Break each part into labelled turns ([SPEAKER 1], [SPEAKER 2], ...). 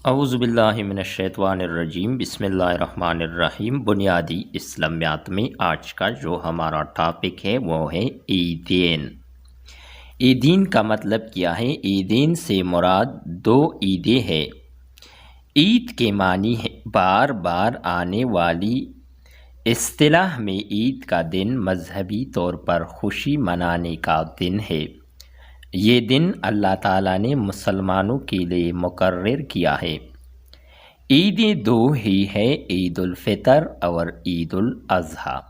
[SPEAKER 1] اعوذ باللہ من الشیطان الرجیم، بسم اللہ الرحمن الرحیم۔ بنیادی اسلامیات میں آج کا جو ہمارا ٹاپک ہے وہ ہے عیدین۔ عیدین کا مطلب کیا ہے؟ عیدین سے مراد دو عیدیں ہیں۔ عید کے معنی ہے بار بار آنے والی۔ اصطلاح میں عید کا دن مذہبی طور پر خوشی منانے کا دن ہے۔ یہ دن اللہ تعالیٰ نے مسلمانوں کے لیے مقرر کیا ہے۔ عیدیں دو ہی ہے، عید الفطر اور عید الاضحیٰ۔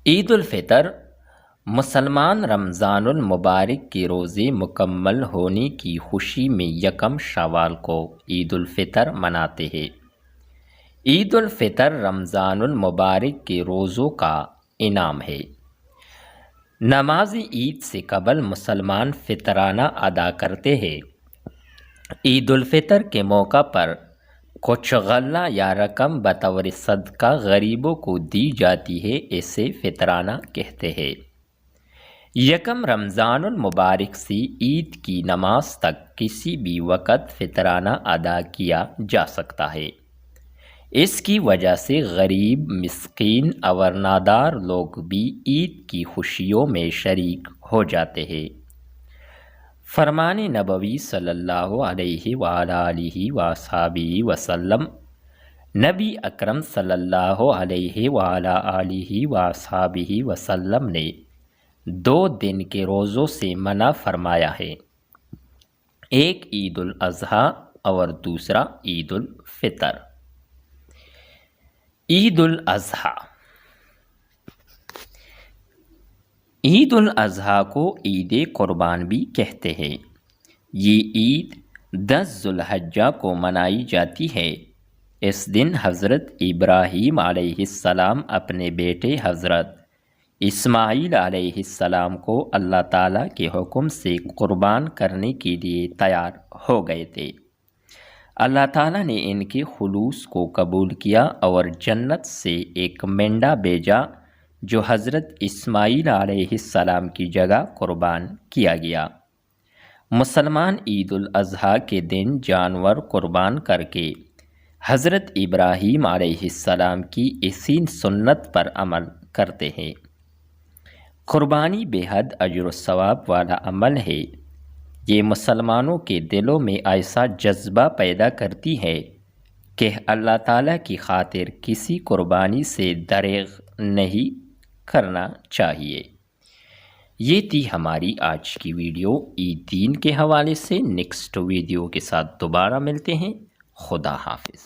[SPEAKER 1] عید الفطر مسلمان رمضان المبارک کے روزے مکمل ہونے کی خوشی میں یکم شوال کو عید الفطر مناتے ہیں۔ عید الفطر رمضان المبارک کے روزوں کا انعام ہے۔ نماز عید سے قبل مسلمان فطرانہ ادا کرتے ہیں۔ عید الفطر کے موقع پر کچھ غلہ یا رقم بطور صدقہ غریبوں کو دی جاتی ہے، اسے فطرانہ کہتے ہیں۔ یکم رمضان المبارک سے عید کی نماز تک کسی بھی وقت فطرانہ ادا کیا جا سکتا ہے۔ اس کی وجہ سے غریب، مسکین اور نادار لوگ بھی عید کی خوشیوں میں شریک ہو جاتے ہیں۔ فرمان نبوی صلی اللہ علیہ وآلہ وصحبہ وسلم، نبی اکرم صلی اللہ علیہ وآلہ وصحبہ وسلم نے 2 دن کے روزوں سے منع فرمایا ہے، ایک عید الاضحیٰ اور دوسرا عید الفطر۔ عید الاضحیٰ، عید الاضحیٰ کو عید قربان بھی کہتے ہیں۔ یہ عید 10 ذو الحجہ کو منائی جاتی ہے۔ اس دن حضرت ابراہیم علیہ السلام اپنے بیٹے حضرت اسماعیل علیہ السلام کو اللہ تعالیٰ کے حکم سے قربان کرنے کے لیے تیار ہو گئے تھے۔ اللہ تعالیٰ نے ان کے خلوص کو قبول کیا اور جنت سے ایک مینڈا بھیجا جو حضرت اسماعیل علیہ السلام کی جگہ قربان کیا گیا۔ مسلمان عید الاضحیٰ کے دن جانور قربان کر کے حضرت ابراہیم علیہ السلام کی اسی سنت پر عمل کرتے ہیں۔ قربانی بے حد اجر و ثواب والا عمل ہے۔ یہ مسلمانوں کے دلوں میں ایسا جذبہ پیدا کرتی ہے کہ اللہ تعالیٰ کی خاطر کسی قربانی سے دریغ نہیں کرنا چاہیے۔ یہ تھی ہماری آج کی ویڈیو عیدین کے حوالے سے۔ نیکسٹ ویڈیو کے ساتھ دوبارہ ملتے ہیں۔ خدا حافظ۔